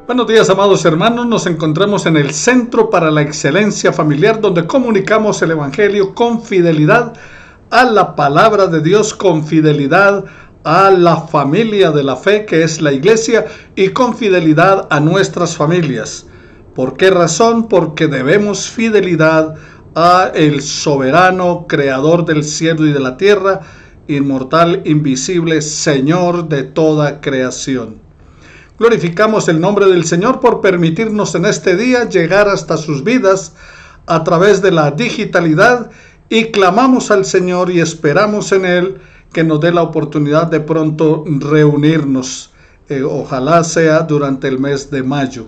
Buenos días, amados hermanos. Nos encontramos en el Centro para la Excelencia Familiar, donde comunicamos el Evangelio con fidelidad a la palabra de Dios, con fidelidad a la familia de la fe, que es la iglesia, y con fidelidad a nuestras familias. ¿Por qué razón? Porque debemos fidelidad a el soberano, creador del cielo y de la tierra, inmortal, invisible, Señor de toda creación. Glorificamos el nombre del Señor por permitirnos en este día llegar hasta sus vidas a través de la digitalidad, y clamamos al Señor y esperamos en Él que nos dé la oportunidad de pronto reunirnos. Ojalá sea durante el mes de mayo.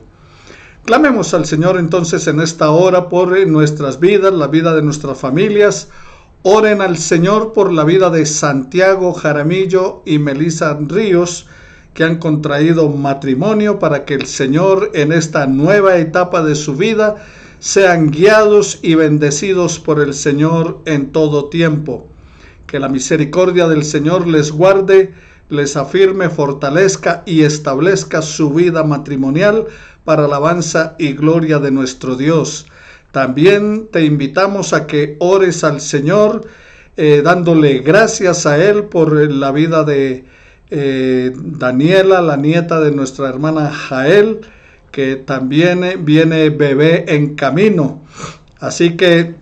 Clamemos al Señor entonces en esta hora por nuestras vidas, la vida de nuestras familias. Oren al Señor por la vida de Santiago Jaramillo y Melissa Ríos, que han contraído matrimonio, para que el Señor en esta nueva etapa de su vida sean guiados y bendecidos por el Señor en todo tiempo. Que la misericordia del Señor les guarde, les afirme, fortalezca y establezca su vida matrimonial para alabanza y gloria de nuestro Dios. También te invitamos a que ores al Señor, dándole gracias a Él por la vida de Daniela, la nieta de nuestra hermana Jael, que también viene bebé en camino, así que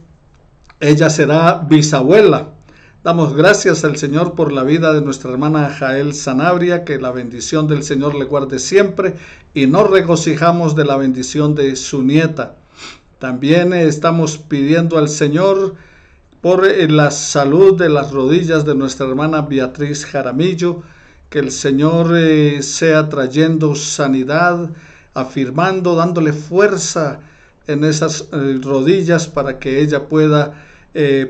ella será bisabuela. Damos gracias al Señor por la vida de nuestra hermana Jael Sanabria, que la bendición del Señor le guarde siempre, y nos regocijamos de la bendición de su nieta. También estamos pidiendo al Señor por la salud de las rodillas de nuestra hermana Beatriz Jaramillo, que el Señor sea trayendo sanidad, afirmando, dándole fuerza en esas rodillas para que ella pueda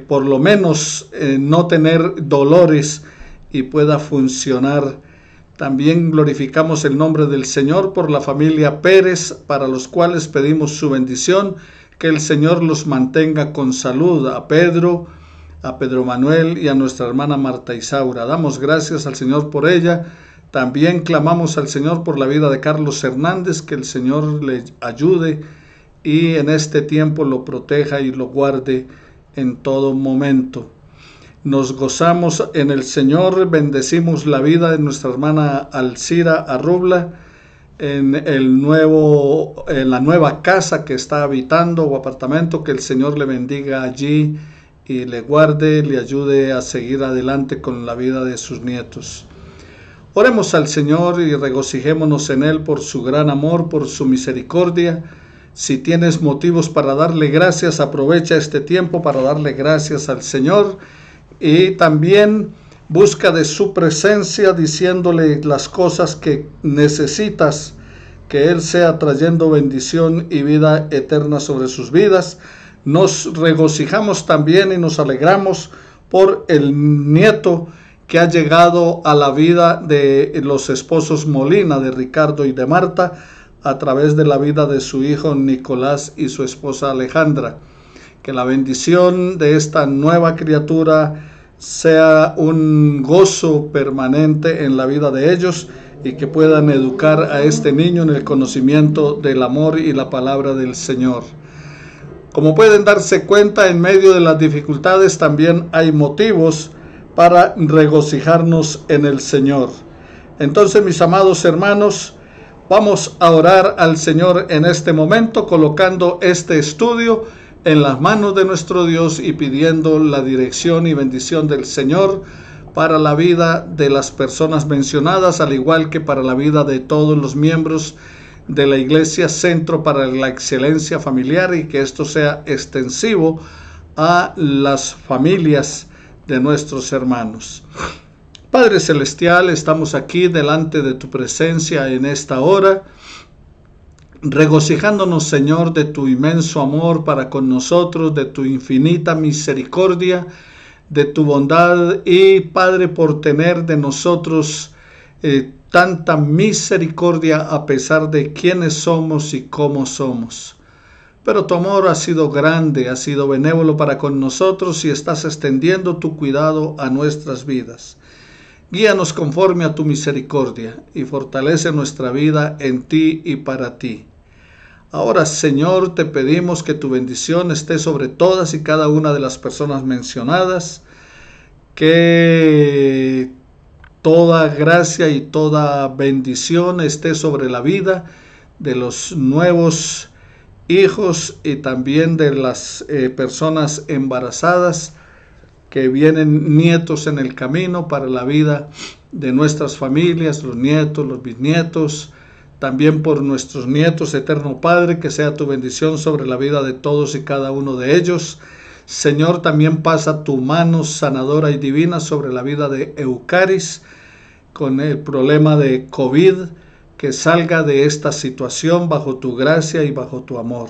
por lo menos no tener dolores y pueda funcionar. También glorificamos el nombre del Señor por la familia Pérez, para los cuales pedimos su bendición, que el Señor los mantenga con salud, a Pedro Manuel y a nuestra hermana Marta Isaura. Damos gracias al Señor por ella. También clamamos al Señor por la vida de Carlos Hernández, que el Señor le ayude y en este tiempo lo proteja y lo guarde en todo momento. Nos gozamos en el Señor, bendecimos la vida de nuestra hermana Alcira Arrubla en la nueva casa que está habitando o apartamento. Que el Señor le bendiga allí y le guarde, le ayude a seguir adelante con la vida de sus nietos. Oremos al Señor y regocijémonos en Él por su gran amor, por su misericordia. Si tienes motivos para darle gracias, aprovecha este tiempo para darle gracias al Señor, y también busca de su presencia diciéndole las cosas que necesitas, que Él sea trayendo bendición y vida eterna sobre sus vidas. Nos regocijamos también y nos alegramos por el nieto que ha llegado a la vida de los esposos Molina, de Ricardo y de Marta, a través de la vida de su hijo Nicolás y su esposa Alejandra. Que la bendición de esta nueva criatura sea un gozo permanente en la vida de ellos, y que puedan educar a este niño en el conocimiento del amor y la palabra del Señor. Como pueden darse cuenta, en medio de las dificultades también hay motivos para regocijarnos en el Señor. Entonces, mis amados hermanos, vamos a orar al Señor en este momento, colocando este estudio en las manos de nuestro Dios y pidiendo la dirección y bendición del Señor para la vida de las personas mencionadas, al igual que para la vida de todos los miembros de la Iglesia Centro para la Excelencia Familiar, y que esto sea extensivo a las familias de nuestros hermanos. Padre Celestial, estamos aquí delante de tu presencia en esta hora, regocijándonos, Señor, de tu inmenso amor para con nosotros, de tu infinita misericordia, de tu bondad, y Padre, por tener de nosotros tanta misericordia a pesar de quiénes somos y cómo somos. Pero tu amor ha sido grande, ha sido benévolo para con nosotros, y estás extendiendo tu cuidado a nuestras vidas. Guíanos conforme a tu misericordia y fortalece nuestra vida en ti y para ti. Ahora, Señor, te pedimos que tu bendición esté sobre todas y cada una de las personas mencionadas, que toda gracia y toda bendición esté sobre la vida de los nuevos hijos y también de las personas embarazadas, que vienen nietos en el camino para la vida de nuestras familias, los nietos, los bisnietos, también por nuestros nietos, eterno Padre, que sea tu bendición sobre la vida de todos y cada uno de ellos. Señor, también pasa tu mano sanadora y divina sobre la vida de Eucaris, con el problema de COVID, que salga de esta situación bajo tu gracia y bajo tu amor.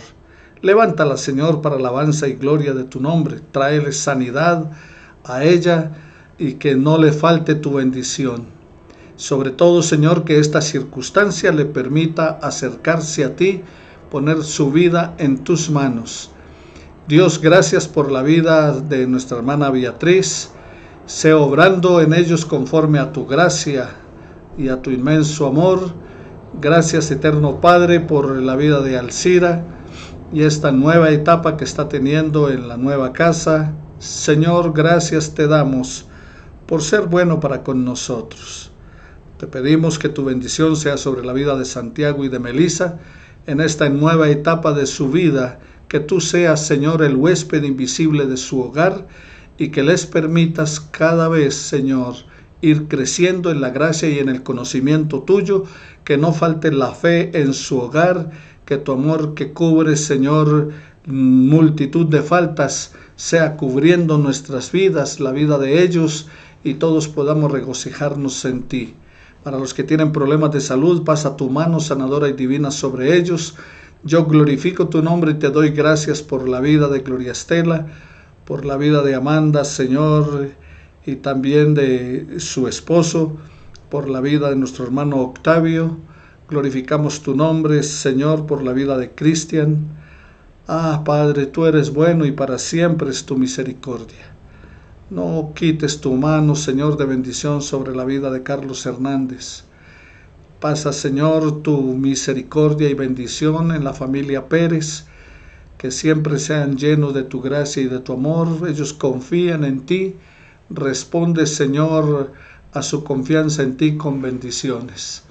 Levántala, Señor, para alabanza y gloria de tu nombre. Tráele sanidad a ella y que no le falte tu bendición. Sobre todo, Señor, que esta circunstancia le permita acercarse a ti, poner su vida en tus manos. Dios, gracias por la vida de nuestra hermana Beatriz. Sé obrando en ellos conforme a tu gracia y a tu inmenso amor. Gracias, eterno Padre, por la vida de Alcira y esta nueva etapa que está teniendo en la nueva casa. Señor, gracias te damos por ser bueno para con nosotros. Te pedimos que tu bendición sea sobre la vida de Santiago y de Melissa en esta nueva etapa de su vida, que tú seas, Señor, el huésped invisible de su hogar y que les permitas cada vez, Señor, ir creciendo en la gracia y en el conocimiento tuyo, que no falte la fe en su hogar, que tu amor que cubre, Señor, multitud de faltas, sea cubriendo nuestras vidas, la vida de ellos, y todos podamos regocijarnos en ti. Para los que tienen problemas de salud, pasa tu mano sanadora y divina sobre ellos. Yo glorifico tu nombre y te doy gracias por la vida de Gloria Estela, por la vida de Amanda, Señor, y también de su esposo, por la vida de nuestro hermano Octavio. Glorificamos tu nombre, Señor, por la vida de Cristian. Ah, Padre, tú eres bueno y para siempre es tu misericordia. No quites tu mano, Señor, de bendición sobre la vida de Carlos Hernández. Pasa, Señor, tu misericordia y bendición en la familia Pérez, que siempre sean llenos de tu gracia y de tu amor. Ellos confían en ti. Responde, Señor, a su confianza en ti con bendiciones.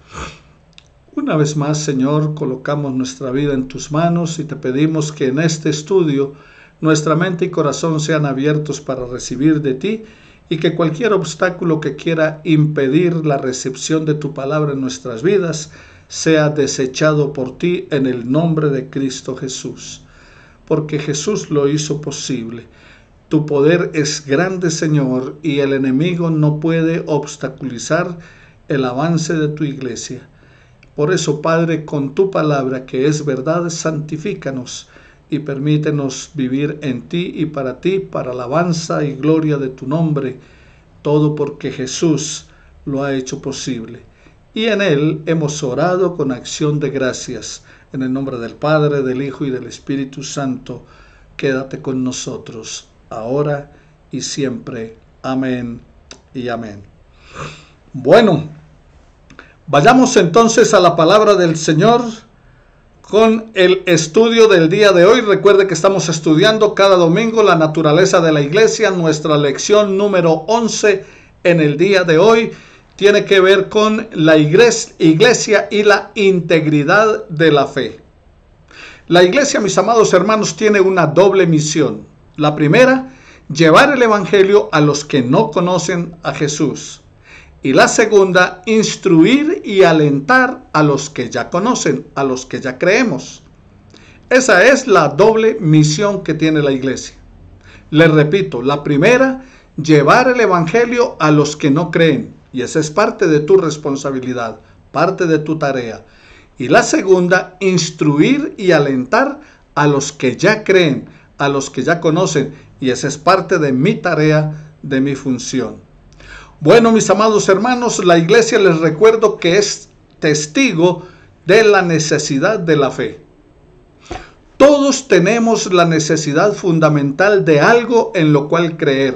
Una vez más, Señor, colocamos nuestra vida en tus manos y te pedimos que en este estudio nuestra mente y corazón sean abiertos para recibir de ti y que cualquier obstáculo que quiera impedir la recepción de tu palabra en nuestras vidas sea desechado por ti en el nombre de Cristo Jesús. Porque Jesús lo hizo posible. Tu poder es grande, Señor, y el enemigo no puede obstaculizar el avance de tu iglesia. Por eso, Padre, con tu palabra que es verdad, santifícanos y permítenos vivir en ti, para alabanza y gloria de tu nombre, todo porque Jesús lo ha hecho posible. Y en él hemos orado con acción de gracias. En el nombre del Padre, del Hijo y del Espíritu Santo, quédate con nosotros, ahora y siempre. Amén y amén. Bueno, vayamos entonces a la palabra del Señor con el estudio del día de hoy. Recuerde que estamos estudiando cada domingo la naturaleza de la iglesia. Nuestra lección número 11 en el día de hoy tiene que ver con la iglesia y la integridad de la fe. La iglesia, mis amados hermanos, tiene una doble misión. La primera, llevar el evangelio a los que no conocen a Jesús. Y la segunda, instruir y alentar a los que ya conocen, a los que ya creemos. Esa es la doble misión que tiene la iglesia. Les repito, la primera, llevar el evangelio a los que no creen. Y esa es parte de tu responsabilidad, parte de tu tarea. Y la segunda, instruir y alentar a los que ya creen, a los que ya conocen. Y esa es parte de mi tarea, de mi función. Bueno, mis amados hermanos, la iglesia, les recuerdo que es testigo de la necesidad de la fe. Todos tenemos la necesidad fundamental de algo en lo cual creer.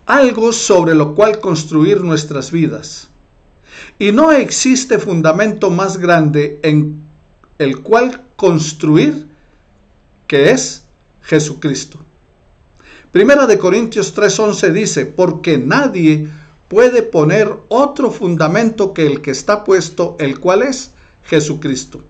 algo sobre lo cual construir nuestras vidas. Y no existe fundamento más grande en el cual construir que es Jesucristo. Primera de Corintios 3:11 dice, porque nadie puede poner otro fundamento que el que está puesto, el cual es Jesucristo.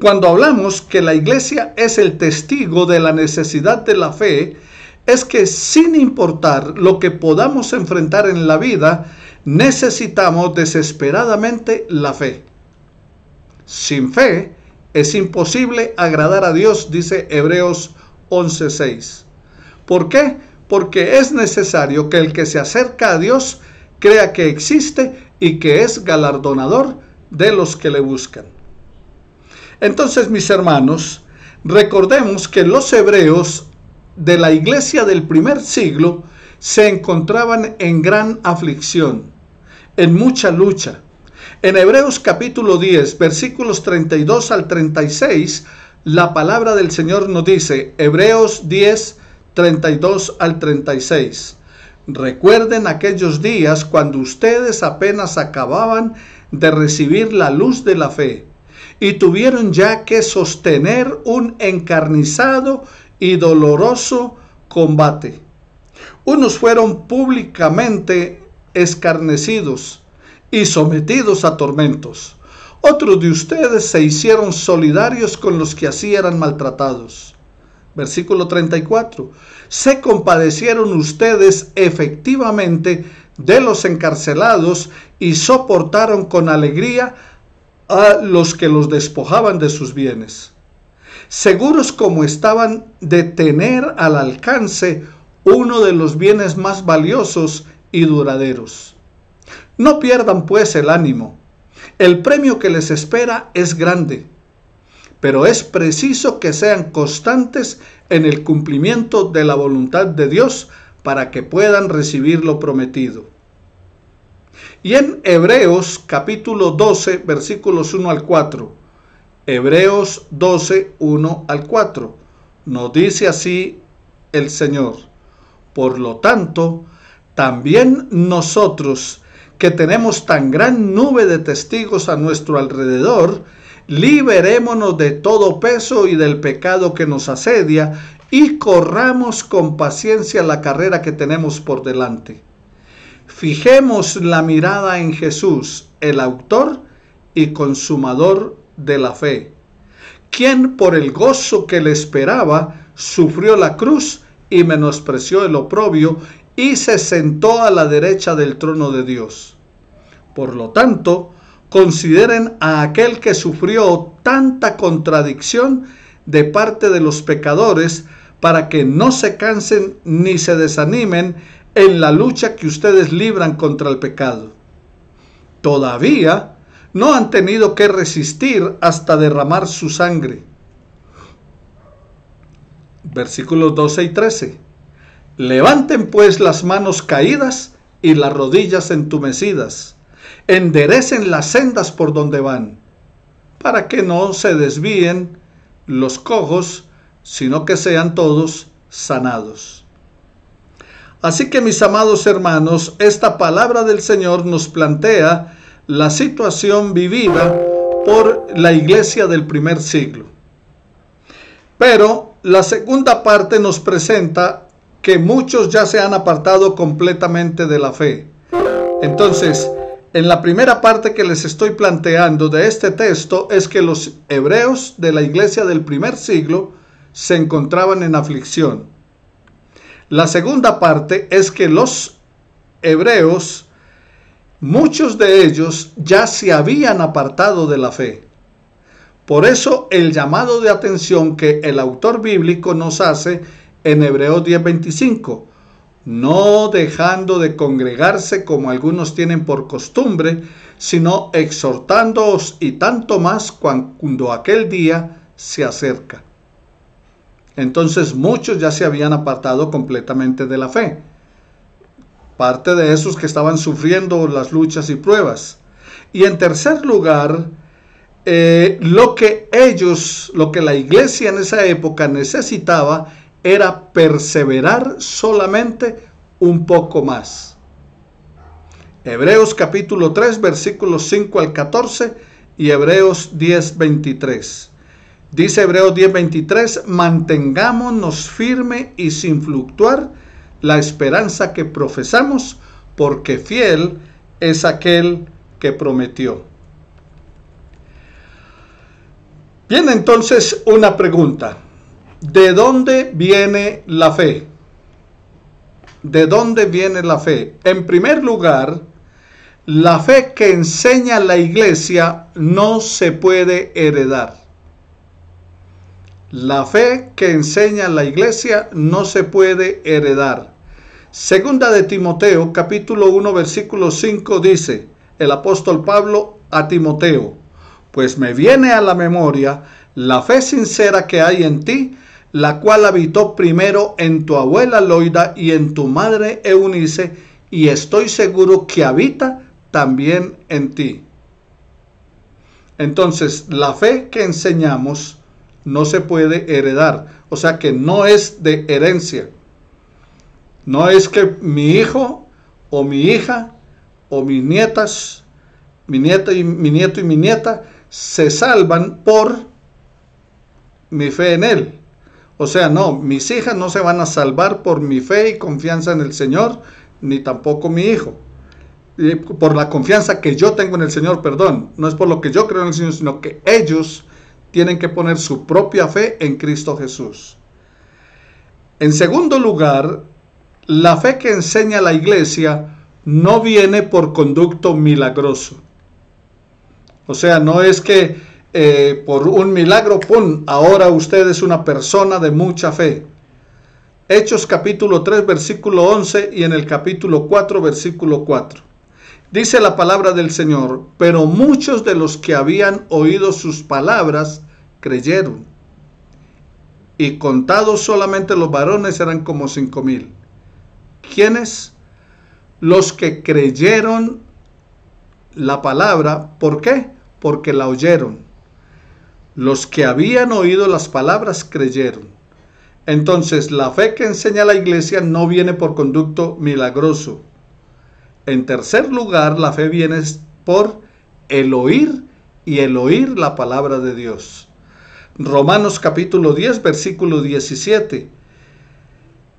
Cuando hablamos que la iglesia es el testigo de la necesidad de la fe, es que sin importar lo que podamos enfrentar en la vida, necesitamos desesperadamente la fe. Sin fe es imposible agradar a Dios, dice Hebreos 11:6. ¿Por qué? Porque es necesario que el que se acerca a Dios crea que existe y que es galardonador de los que le buscan. Entonces, mis hermanos, recordemos que los hebreos de la iglesia del primer siglo se encontraban en gran aflicción, en mucha lucha. En Hebreos capítulo 10, versículos 32 al 36, la palabra del Señor nos dice, Hebreos 10, 32 al 36. Recuerden aquellos días cuando ustedes apenas acababan de recibir la luz de la fe y tuvieron ya que sostener un encarnizado y doloroso combate. Unos fueron públicamente escarnecidos y sometidos a tormentos. Otros de ustedes se hicieron solidarios con los que así eran maltratados. Versículo 34. Se compadecieron ustedes efectivamente de los encarcelados y soportaron con alegría a los que los despojaban de sus bienes, seguros como estaban de tener al alcance uno de los bienes más valiosos y duraderos. No pierdan pues el ánimo. El premio que les espera es grande, pero es preciso que sean constantes en el cumplimiento de la voluntad de Dios para que puedan recibir lo prometido. Y en Hebreos capítulo 12, versículos 1 al 4, Hebreos 12, 1 al 4, nos dice así el Señor: por lo tanto, también nosotros, que tenemos tan gran nube de testigos a nuestro alrededor, liberémonos de todo peso y del pecado que nos asedia, y corramos con paciencia la carrera que tenemos por delante. Fijemos la mirada en Jesús, el autor y consumador de la fe, quien por el gozo que le esperaba sufrió la cruz y menospreció el oprobio y se sentó a la derecha del trono de Dios. Por lo tanto, consideren a aquel que sufrió tanta contradicción de parte de los pecadores, para que no se cansen ni se desanimen en la lucha que ustedes libran contra el pecado. Todavía no han tenido que resistir hasta derramar su sangre. Versículos 12 y 13. Levanten pues las manos caídas y las rodillas entumecidas. Enderecen las sendas por donde van, para que no se desvíen los cojos, sino que sean todos sanados. Así que, mis amados hermanos, esta palabra del Señor nos plantea la situación vivida por la iglesia del primer siglo. Pero la segunda parte nos presenta que muchos ya se han apartado completamente de la fe. Entonces, en la primera parte que les estoy planteando de este texto es que los hebreos de la iglesia del primer siglo se encontraban en aflicción. La segunda parte es que los hebreos, muchos de ellos ya se habían apartado de la fe. Por eso el llamado de atención que el autor bíblico nos hace en Hebreos 10:25, no dejando de congregarse como algunos tienen por costumbre, sino exhortándoos, y tanto más cuando aquel día se acerca. Entonces muchos ya se habían apartado completamente de la fe. Parte de esos que estaban sufriendo las luchas y pruebas. Y en tercer lugar, lo que la iglesia en esa época necesitaba era perseverar solamente un poco más. Hebreos capítulo 3, versículos 5 al 14 y Hebreos 10, 23. Dice Hebreos 10, 23, mantengámonos firme y sin fluctuar la esperanza que profesamos, porque fiel es aquel que prometió. Bien, entonces una pregunta. ¿De dónde viene la fe? ¿De dónde viene la fe? En primer lugar, la fe que enseña la iglesia no se puede heredar. La fe que enseña la iglesia no se puede heredar. Segunda de Timoteo, capítulo 1, versículo 5 dice el apóstol Pablo a Timoteo: pues me viene a la memoria la fe sincera que hay en ti, la cual habitó primero en tu abuela Loida y en tu madre Eunice, y estoy seguro que habita también en ti. Entonces, la fe que enseñamos no se puede heredar, o sea que no es de herencia. No es que mi hijo o mi hija o mis nietas, mi nieto y mi nieta se salvan por mi fe en él. O sea, no, mis hijas no se van a salvar por mi fe y confianza en el Señor, ni tampoco mi hijo. Por la confianza que yo tengo en el Señor, perdón. No es por lo que yo creo en el Señor, sino que ellos tienen que poner su propia fe en Cristo Jesús. En segundo lugar, la fe que enseña la iglesia no viene por conducto milagroso. O sea, no es que por un milagro, ¡pum!, ahora usted es una persona de mucha fe. Hechos capítulo 3, versículo 11 y en el capítulo 4, versículo 4. Dice la palabra del Señor: pero muchos de los que habían oído sus palabras creyeron, y contados solamente los varones eran como 5,000. ¿Quiénes? Los que creyeron la palabra. ¿Por qué? Porque la oyeron. Los que habían oído las palabras creyeron. Entonces, la fe que enseña la iglesia no viene por conducto milagroso. En tercer lugar, la fe viene por el oír, y el oír la palabra de Dios. Romanos capítulo 10, versículo 17.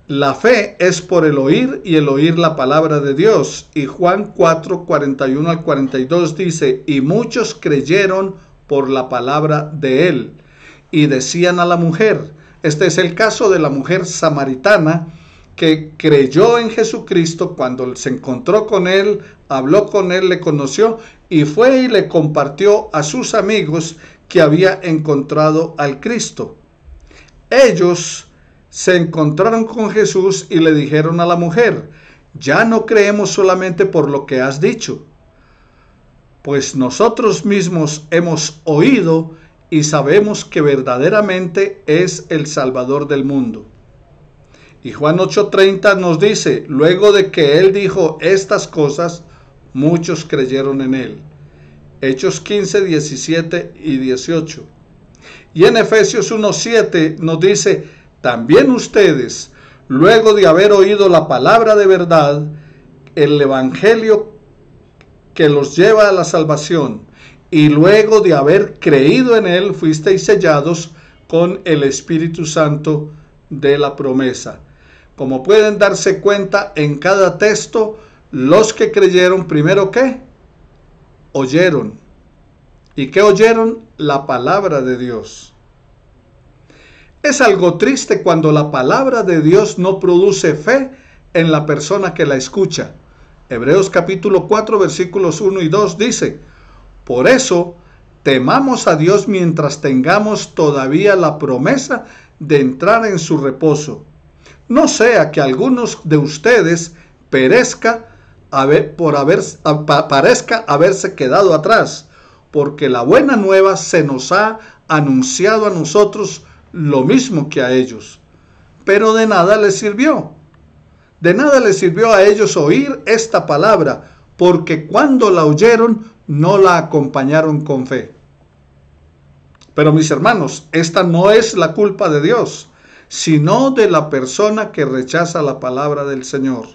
La fe es por el oír, y el oír la palabra de Dios. Y Juan 4, 41 al 42 dice: y muchos creyeron por la palabra de él, y decían a la mujer. Este es el caso de la mujer samaritana que creyó en Jesucristo cuando se encontró con él, habló con él, le conoció y fue y le compartió a sus amigos que había encontrado al Cristo. Ellos se encontraron con Jesús y le dijeron a la mujer: ya no creemos solamente por lo que has dicho, pues nosotros mismos hemos oído y sabemos que verdaderamente es el Salvador del mundo. Y Juan 8:30 nos dice: luego de que él dijo estas cosas, muchos creyeron en él. Hechos 15, 17 y 18. Y en Efesios 1:7 nos dice: también ustedes, luego de haber oído la palabra de verdad, el evangelio que los lleva a la salvación, y luego de haber creído en él, fuisteis sellados con el Espíritu Santo de la promesa. Como pueden darse cuenta, en cada texto, los que creyeron, primero, ¿qué? Oyeron. ¿Y qué oyeron? La palabra de Dios. Es algo triste cuando la palabra de Dios no produce fe en la persona que la escucha. Hebreos capítulo 4, versículos 1 y 2 dice: por eso, temamos a Dios mientras tengamos todavía la promesa de entrar en su reposo. No sea que algunos de ustedes parezca haberse quedado atrás, porque la buena nueva se nos ha anunciado a nosotros lo mismo que a ellos. Pero de nada les sirvió. De nada les sirvió a ellos oír esta palabra, porque cuando la oyeron, no la acompañaron con fe. Pero mis hermanos, esta no es la culpa de Dios, sino de la persona que rechaza la palabra del Señor.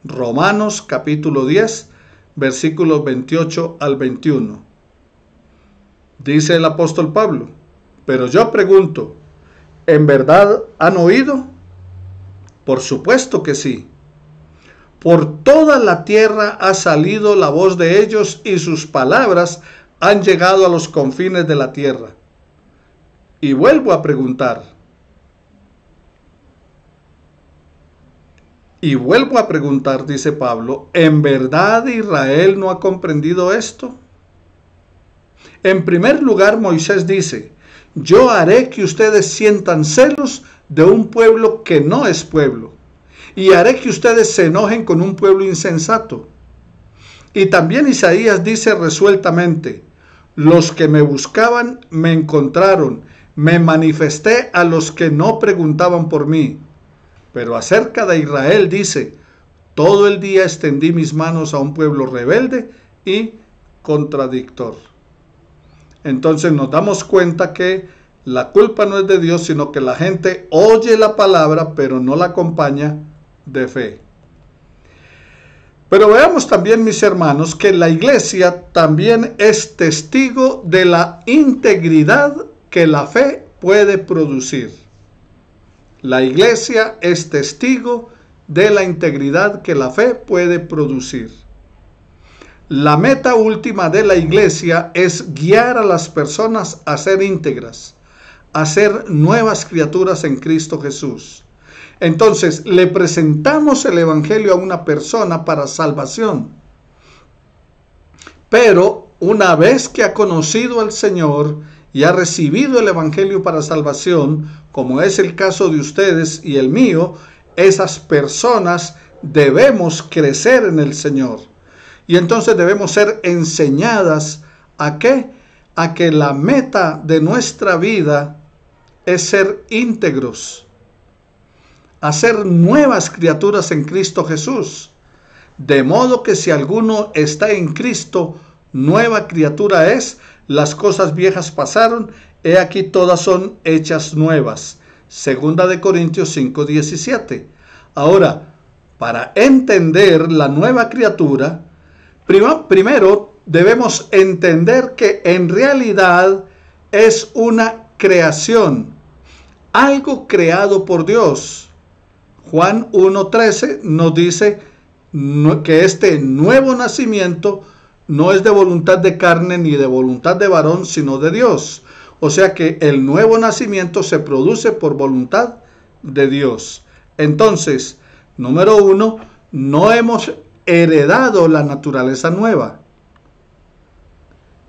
Romanos capítulo 10, versículos 28 al 21. Dice el apóstol Pablo: pero yo pregunto, ¿en verdad han oído? Por supuesto que sí. Por toda la tierra ha salido la voz de ellos y sus palabras han llegado a los confines de la tierra. Y vuelvo a preguntar. Dice Pablo, ¿en verdad Israel no ha comprendido esto? En primer lugar, Moisés dice: yo haré que ustedes sientan celos de un pueblo que no es pueblo, y haré que ustedes se enojen con un pueblo insensato. Y también Isaías dice resueltamente: los que me buscaban me encontraron, me manifesté a los que no preguntaban por mí. Pero acerca de Israel dice: todo el día extendí mis manos a un pueblo rebelde y contradictor. Entonces nos damos cuenta que la culpa no es de Dios, sino que la gente oye la palabra, pero no la acompaña de fe. Pero veamos también, mis hermanos, que la iglesia también es testigo de la integridad que la fe puede producir. La iglesia es testigo de la integridad que la fe puede producir. La meta última de la iglesia es guiar a las personas a ser íntegras, a ser nuevas criaturas en Cristo Jesús. Entonces, le presentamos el evangelio a una persona para salvación. Pero una vez que ha conocido al Señor y ha recibido el evangelio para salvación, como es el caso de ustedes y el mío, esas personas debemos crecer en el Señor. Y entonces debemos ser enseñadas ¿a qué? A que la meta de nuestra vida es ser íntegros, a ser nuevas criaturas en Cristo Jesús. De modo que si alguno está en Cristo, nueva criatura es, las cosas viejas pasaron, he aquí todas son hechas nuevas. Segunda de Corintios 5:17. Ahora, para entender la nueva criatura, primero debemos entender que en realidad es una creación, algo creado por Dios. Juan 1:13 nos dice que este nuevo nacimiento no es de voluntad de carne ni de voluntad de varón, sino de Dios. O sea que el nuevo nacimiento se produce por voluntad de Dios. Entonces, número uno, no hemos heredado la naturaleza nueva.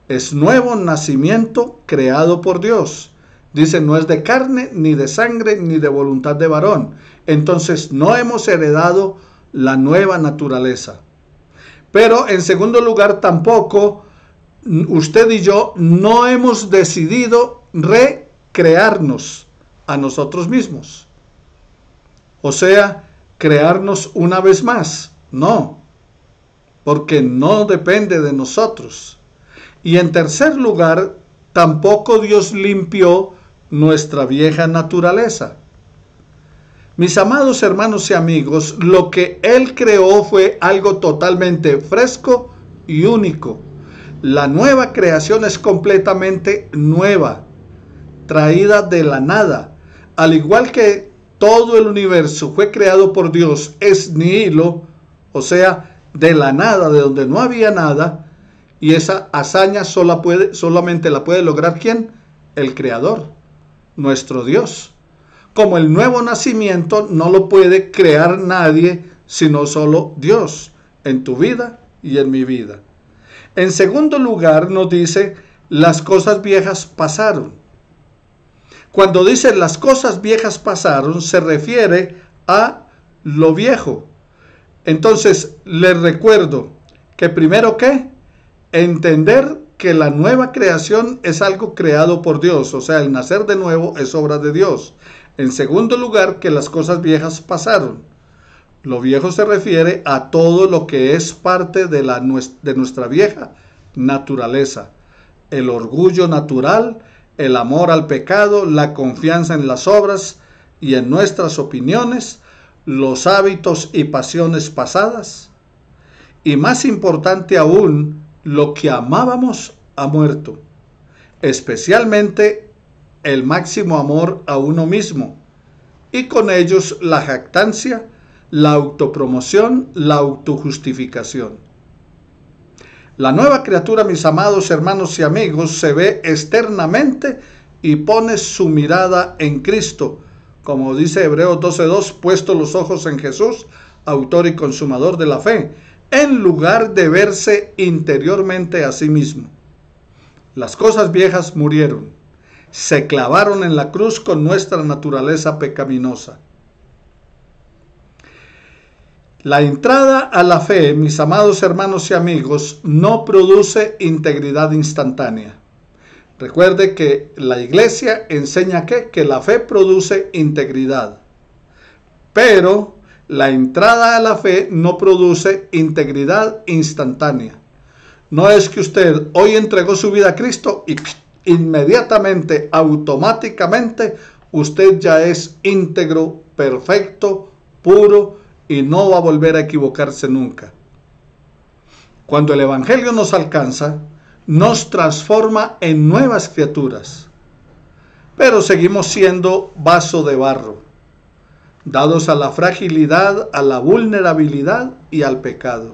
Es nuevo nacimiento creado por Dios. Dice, no es de carne, ni de sangre, ni de voluntad de varón. Entonces, no hemos heredado la nueva naturaleza. Pero, en segundo lugar, tampoco usted y yo no hemos decidido recrearnos a nosotros mismos. O sea, crearnos una vez más. No, porque no depende de nosotros. Y en tercer lugar, tampoco Dios limpió nuestra vieja naturaleza. Mis amados hermanos y amigos, lo que Él creó fue algo totalmente fresco y único. La nueva creación es completamente nueva, traída de la nada. Al igual que todo el universo fue creado por Dios, es nihilo, o sea, de la nada, de donde no había nada, y esa hazaña solamente la puede lograr ¿quién? El Creador, nuestro Dios. Como el nuevo nacimiento no lo puede crear nadie, sino solo Dios, en tu vida y en mi vida. En segundo lugar, nos dice, las cosas viejas pasaron. Cuando dice las cosas viejas pasaron, se refiere a lo viejo. Entonces, les recuerdo que primero, ¿qué? Entender que la nueva creación es algo creado por Dios, o sea, el nacer de nuevo es obra de Dios. En segundo lugar, que las cosas viejas pasaron. Lo viejo se refiere a todo lo que es parte de nuestra vieja naturaleza. El orgullo natural, el amor al pecado, la confianza en las obras y en nuestras opiniones, los hábitos y pasiones pasadas, y más importante aún, lo que amábamos ha muerto, especialmente el máximo amor a uno mismo, y con ellos la jactancia, la autopromoción, la autojustificación. La nueva criatura, mis amados hermanos y amigos, se ve externamente y pone su mirada en Cristo, como dice Hebreos 12:2, puesto los ojos en Jesús, autor y consumador de la fe, en lugar de verse interiormente a sí mismo. Las cosas viejas murieron, se clavaron en la cruz con nuestra naturaleza pecaminosa. La entrada a la fe, mis amados hermanos y amigos, no produce integridad instantánea. Recuerde que la iglesia enseña que la fe produce integridad, pero la entrada a la fe no produce integridad instantánea. No es que usted hoy entregó su vida a Cristo y inmediatamente, automáticamente, usted ya es íntegro, perfecto, puro, y no va a volver a equivocarse nunca. Cuando el Evangelio nos alcanza, nos transforma en nuevas criaturas, pero seguimos siendo vaso de barro, dados a la fragilidad, a la vulnerabilidad y al pecado.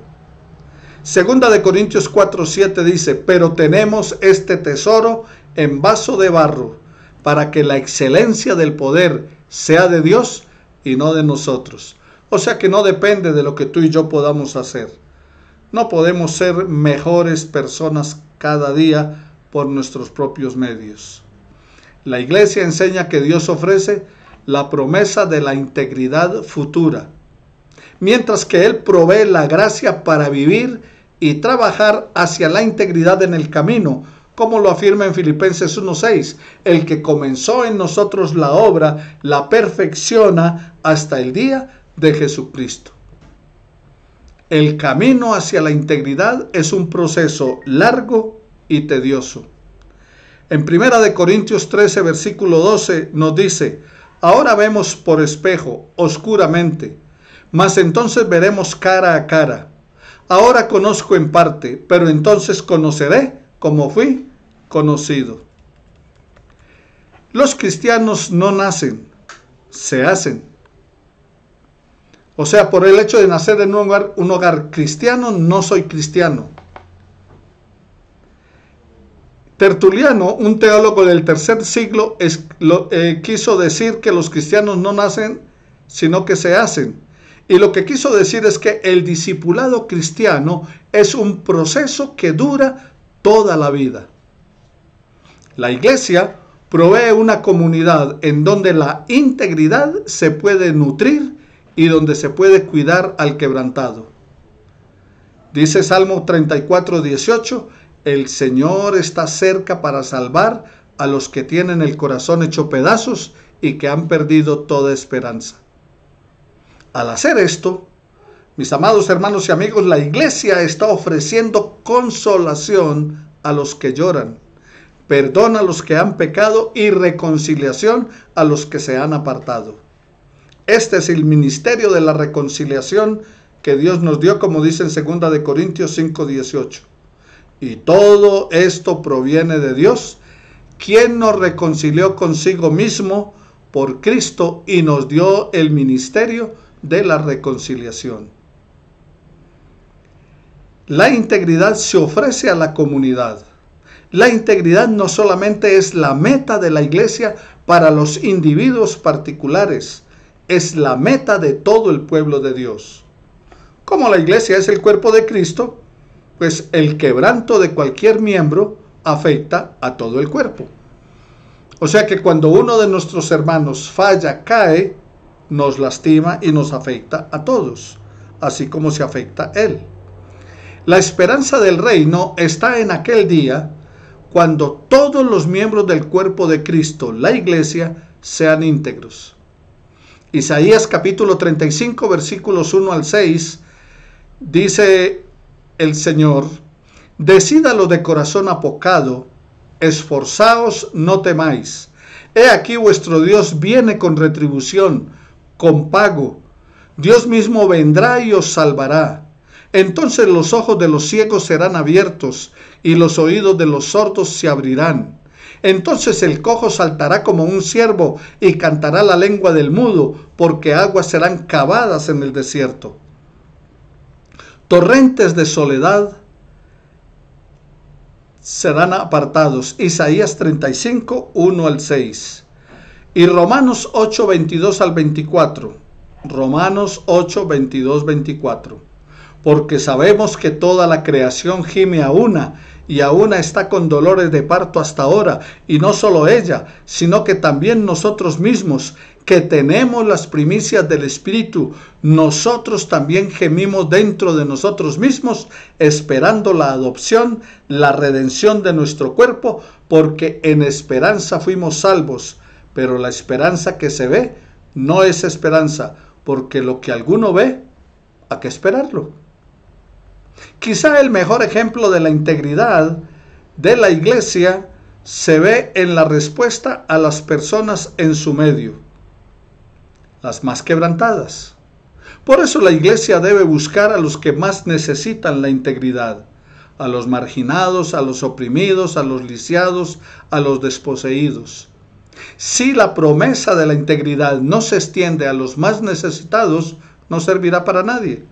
Segunda de Corintios 4:7 dice, pero tenemos este tesoro en vaso de barro, para que la excelencia del poder sea de Dios y no de nosotros. O sea que no depende de lo que tú y yo podamos hacer. No podemos ser mejores personas cada día por nuestros propios medios. La iglesia enseña que Dios ofrece la promesa de la integridad futura, mientras que Él provee la gracia para vivir y trabajar hacia la integridad en el camino, como lo afirma en Filipenses 1:6, el que comenzó en nosotros la obra, la perfecciona hasta el día de Jesucristo. El camino hacia la integridad es un proceso largo y tedioso. En 1 de Corintios 13, versículo 12 nos dice, ahora vemos por espejo, oscuramente, mas entonces veremos cara a cara. Ahora conozco en parte, pero entonces conoceré como fui conocido. Los cristianos no nacen, se hacen. O sea, por el hecho de nacer en un hogar cristiano, no soy cristiano. Tertuliano, un teólogo del tercer siglo, quiso decir que los cristianos no nacen, sino que se hacen. Y lo que quiso decir es que el discipulado cristiano es un proceso que dura toda la vida. La iglesia provee una comunidad en donde la integridad se puede nutrir y donde se puede cuidar al quebrantado. Dice Salmo 34:18, el Señor está cerca para salvar a los que tienen el corazón hecho pedazos y que han perdido toda esperanza. Al hacer esto, mis amados hermanos y amigos, la iglesia está ofreciendo consolación a los que lloran, perdón a los que han pecado y reconciliación a los que se han apartado. Este es el ministerio de la reconciliación que Dios nos dio, como dice en 2 de Corintios 5:18. Y todo esto proviene de Dios, quien nos reconcilió consigo mismo por Cristo y nos dio el ministerio de la reconciliación. La integridad se ofrece a la comunidad. La integridad no solamente es la meta de la iglesia para los individuos particulares, es la meta de todo el pueblo de Dios. Como la iglesia es el cuerpo de Cristo, pues el quebranto de cualquier miembro afecta a todo el cuerpo. O sea que cuando uno de nuestros hermanos falla, cae, nos lastima y nos afecta a todos, así como se afecta a él. La esperanza del reino está en aquel día cuando todos los miembros del cuerpo de Cristo, la iglesia, sean íntegros. Isaías capítulo 35, versículos 1 al 6, dice el Señor, decídalo de corazón apocado, esforzaos, no temáis. He aquí vuestro Dios viene con retribución, con pago. Dios mismo vendrá y os salvará. Entonces los ojos de los ciegos serán abiertos y los oídos de los sordos se abrirán. Entonces el cojo saltará como un ciervo y cantará la lengua del mudo, porque aguas serán cavadas en el desierto. Torrentes de soledad serán apartados. Isaías 35, 1 al 6. Y Romanos 8, 22 al 24. Romanos 8, 22, 24. Porque sabemos que toda la creación gime a una, y a una está con dolores de parto hasta ahora, y no solo ella, sino que también nosotros mismos, que tenemos las primicias del Espíritu, nosotros también gemimos dentro de nosotros mismos, esperando la adopción, la redención de nuestro cuerpo, porque en esperanza fuimos salvos. Pero la esperanza que se ve no es esperanza, porque lo que alguno ve, hay que esperarlo. Quizá el mejor ejemplo de la integridad de la iglesia se ve en la respuesta a las personas en su medio, las más quebrantadas. Por eso la iglesia debe buscar a los que más necesitan la integridad, a los marginados, a los oprimidos, a los lisiados, a los desposeídos. Si la promesa de la integridad no se extiende a los más necesitados, no servirá para nadie.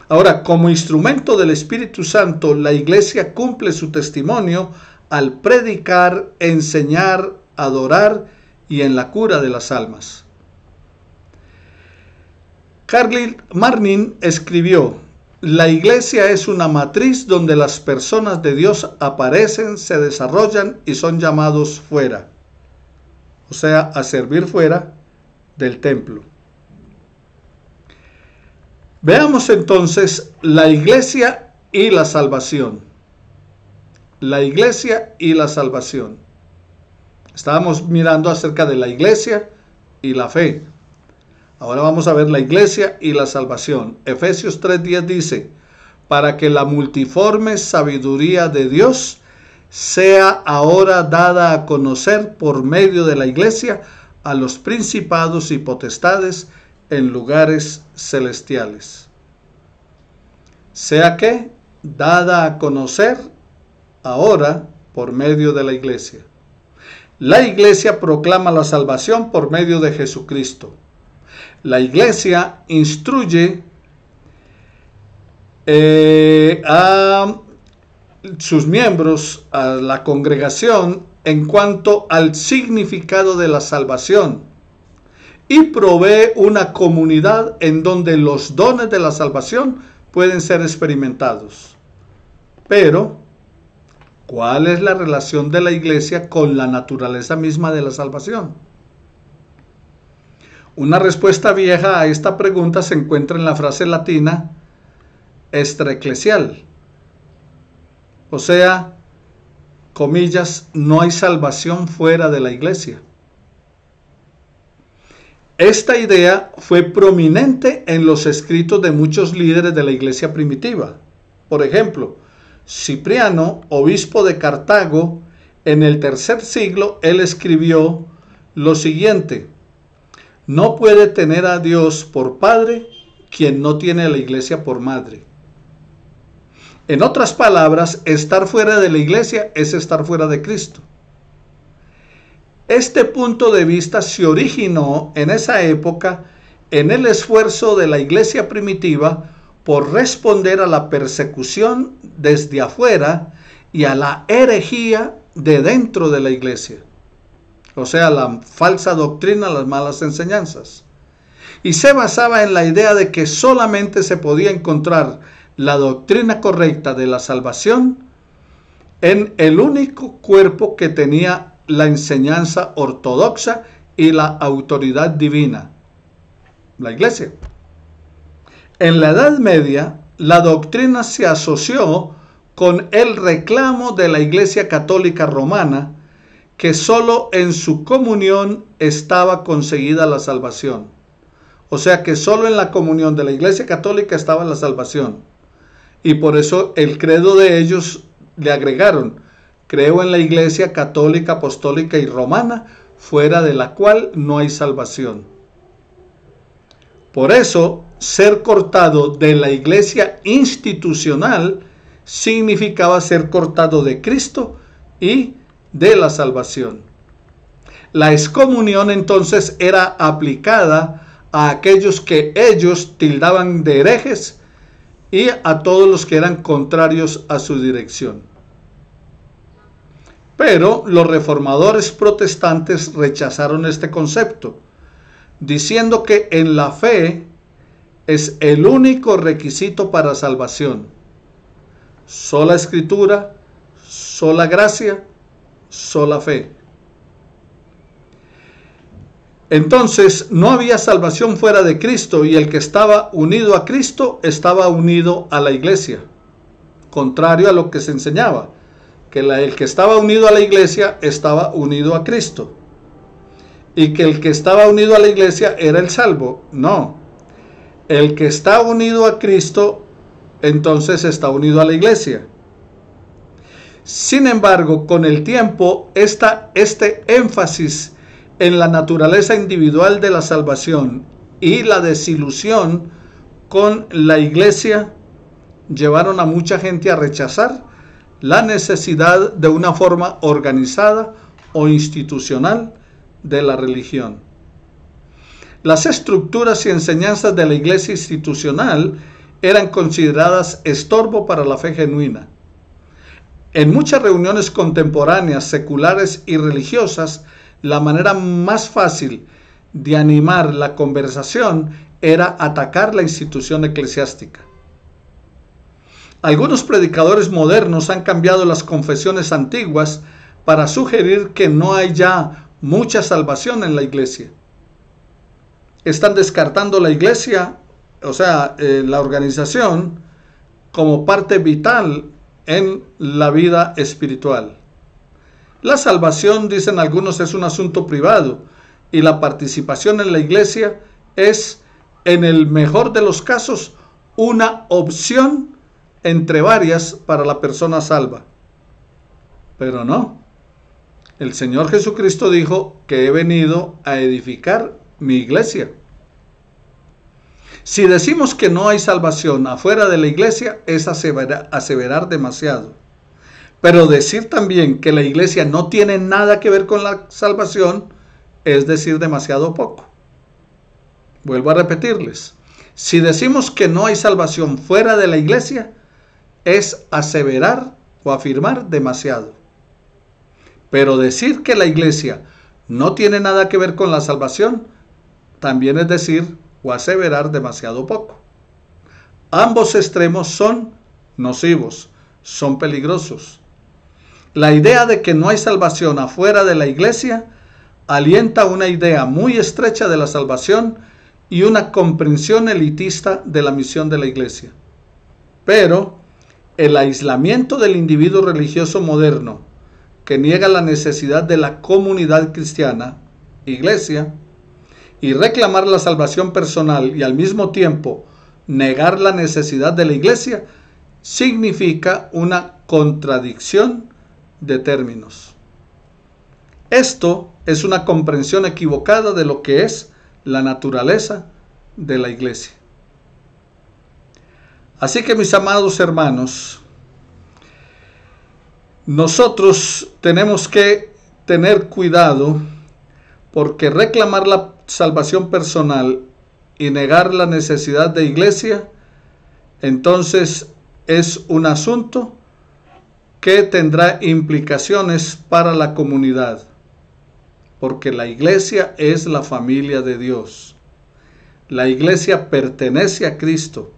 Ahora, como instrumento del Espíritu Santo, la iglesia cumple su testimonio al predicar, enseñar, adorar y en la cura de las almas. Carl Marnin escribió: la iglesia es una matriz donde las personas de Dios aparecen, se desarrollan y son llamados fuera, o sea, a servir fuera del templo. Veamos entonces la iglesia y la salvación. La iglesia y la salvación. Estábamos mirando acerca de la iglesia y la fe. Ahora vamos a ver la iglesia y la salvación. Efesios 3:10 dice: para que la multiforme sabiduría de Dios sea ahora dada a conocer por medio de la iglesia a los principados y potestades en lugares celestiales. Sea que dada a conocer ahora por medio de la iglesia. La iglesia proclama la salvación por medio de Jesucristo. La iglesia instruye a sus miembros, a la congregación, en cuanto al significado de la salvación, y provee una comunidad en donde los dones de la salvación pueden ser experimentados. Pero, ¿cuál es la relación de la iglesia con la naturaleza misma de la salvación? Una respuesta vieja a esta pregunta se encuentra en la frase latina extraeclesial. O sea, comillas, no hay salvación fuera de la iglesia. Esta idea fue prominente en los escritos de muchos líderes de la iglesia primitiva. Por ejemplo, Cipriano, obispo de Cartago, en el tercer siglo, él escribió lo siguiente: no puede tener a Dios por padre quien no tiene a la iglesia por madre. En otras palabras, estar fuera de la iglesia es estar fuera de Cristo. Este punto de vista se originó en esa época en el esfuerzo de la iglesia primitiva por responder a la persecución desde afuera y a la herejía de dentro de la iglesia. O sea, la falsa doctrina, las malas enseñanzas. Y se basaba en la idea de que solamente se podía encontrar la doctrina correcta de la salvación en el único cuerpo que tenía la enseñanza ortodoxa y la autoridad divina, la iglesia. En la Edad Media, la doctrina se asoció con el reclamo de la Iglesia Católica Romana, que solo en su comunión estaba conseguida la salvación. O sea que solo en la comunión de la Iglesia Católica estaba la salvación. Y por eso el credo de ellos le agregaron: creo en la Iglesia Católica, Apostólica y Romana, fuera de la cual no hay salvación. Por eso, ser cortado de la iglesia institucional significaba ser cortado de Cristo y de la salvación. La excomunión entonces era aplicada a aquellos que ellos tildaban de herejes y a todos los que eran contrarios a su dirección. Pero los reformadores protestantes rechazaron este concepto, diciendo que en la fe es el único requisito para salvación. Sola escritura, sola gracia, sola fe. Entonces no había salvación fuera de Cristo, y el que estaba unido a Cristo estaba unido a la iglesia, contrario a lo que se enseñaba, que el que estaba unido a la iglesia estaba unido a Cristo, y que el que estaba unido a la iglesia era el salvo. No, el que está unido a Cristo entonces está unido a la iglesia. Sin embargo, con el tiempo, este énfasis en la naturaleza individual de la salvación y la desilusión con la iglesia llevaron a mucha gente a rechazar la necesidad de una forma organizada o institucional de la religión. Las estructuras y enseñanzas de la iglesia institucional eran consideradas estorbo para la fe genuina. En muchas reuniones contemporáneas, seculares y religiosas, la manera más fácil de animar la conversación era atacar la institución eclesiástica. Algunos predicadores modernos han cambiado las confesiones antiguas para sugerir que no hay ya mucha salvación en la iglesia. Están descartando la iglesia, la organización, como parte vital en la vida espiritual. La salvación, dicen algunos, es un asunto privado, y la participación en la iglesia es, en el mejor de los casos, una opción entre varias para la persona salva. Pero no. El Señor Jesucristo dijo que he venido a edificar mi iglesia. Si decimos que no hay salvación afuera de la iglesia, es aseverar demasiado. Pero decir también que la iglesia no tiene nada que ver con la salvación es decir demasiado poco. Vuelvo a repetirles. Si decimos que no hay salvación fuera de la iglesia, es aseverar o afirmar demasiado. Pero decir que la iglesia no tiene nada que ver con la salvación, también es decir o aseverar demasiado poco. Ambos extremos son nocivos, son peligrosos. La idea de que no hay salvación afuera de la iglesia alienta una idea muy estrecha de la salvación y una comprensión elitista de la misión de la iglesia. Pero el aislamiento del individuo religioso moderno, que niega la necesidad de la comunidad cristiana, iglesia, y reclamar la salvación personal y al mismo tiempo negar la necesidad de la iglesia, significa una contradicción de términos. Esto es una comprensión equivocada de lo que es la naturaleza de la iglesia. Así que, mis amados hermanos, nosotros tenemos que tener cuidado, porque reclamar la salvación personal y negar la necesidad de iglesia, entonces es un asunto que tendrá implicaciones para la comunidad, porque la iglesia es la familia de Dios. La iglesia pertenece a Cristo,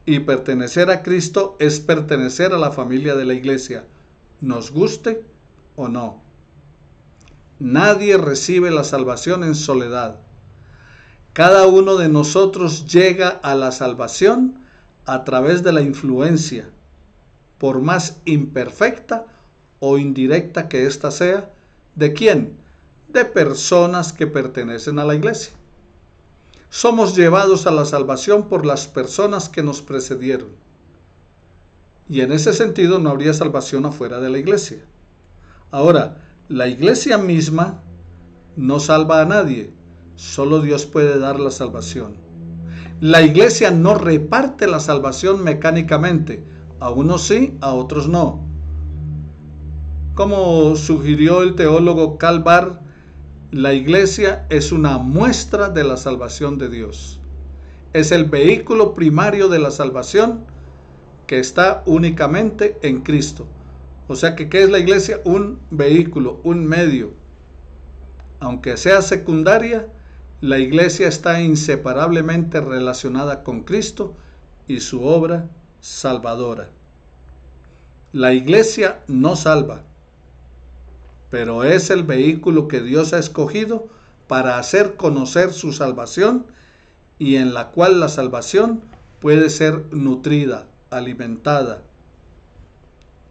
y pertenecer a Cristo es pertenecer a la familia de la iglesia, nos guste o no. Nadie recibe la salvación en soledad. Cada uno de nosotros llega a la salvación a través de la influencia, por más imperfecta o indirecta que ésta sea. ¿De quién? De personas que pertenecen a la iglesia. Somos llevados a la salvación por las personas que nos precedieron. Y en ese sentido no habría salvación afuera de la iglesia. Ahora, la iglesia misma no salva a nadie. Solo Dios puede dar la salvación. La iglesia no reparte la salvación mecánicamente. A unos sí, a otros no. Como sugirió el teólogo Karl Barth, la iglesia es una muestra de la salvación de Dios. Es el vehículo primario de la salvación que está únicamente en Cristo. O sea que, ¿qué es la iglesia? Un vehículo, un medio. Aunque sea secundaria, la iglesia está inseparablemente relacionada con Cristo y su obra salvadora. La iglesia no salva, pero es el vehículo que Dios ha escogido para hacer conocer su salvación y en la cual la salvación puede ser nutrida, alimentada.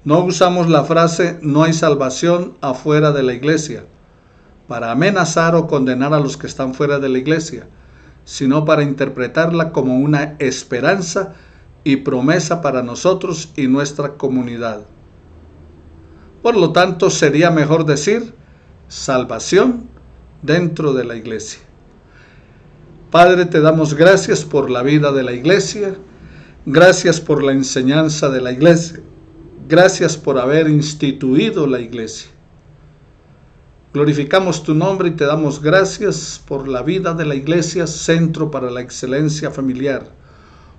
No usamos la frase "no hay salvación afuera de la iglesia" para amenazar o condenar a los que están fuera de la iglesia, sino para interpretarla como una esperanza y promesa para nosotros y nuestra comunidad. Por lo tanto, sería mejor decir salvación dentro de la iglesia. Padre, te damos gracias por la vida de la iglesia, gracias por la enseñanza de la iglesia, gracias por haber instituido la iglesia. Glorificamos tu nombre y te damos gracias por la vida de la iglesia, Centro para la Excelencia Familiar,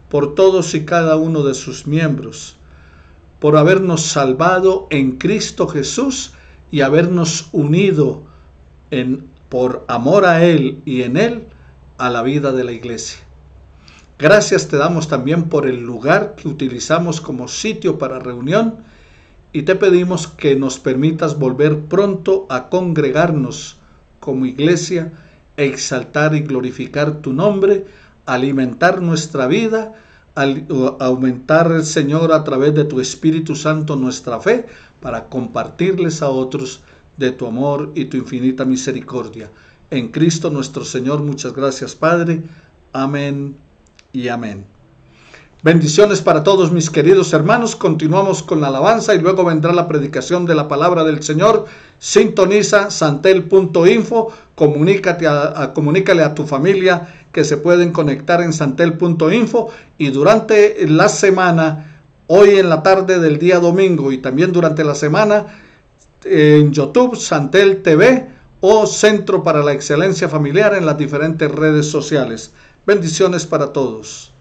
por todos y cada uno de sus miembros, por habernos salvado en Cristo Jesús y habernos unido por amor a Él y en Él a la vida de la iglesia. Gracias te damos también por el lugar que utilizamos como sitio para reunión y te pedimos que nos permitas volver pronto a congregarnos como iglesia, exaltar y glorificar tu nombre, alimentar nuestra vida, aumentar, Señor, a través de tu Espíritu Santo nuestra fe para compartirles a otros de tu amor y tu infinita misericordia. En Cristo nuestro Señor, muchas gracias, Padre. Amén y amén. Bendiciones para todos mis queridos hermanos. Continuamos con la alabanza y luego vendrá la predicación de la palabra del Señor. Sintoniza santel.info, comunícale a tu familia que se pueden conectar en santel.info y durante la semana, hoy en la tarde del día domingo y también durante la semana en YouTube, Santel TV o Centro para la Excelencia Familiar en las diferentes redes sociales. Bendiciones para todos.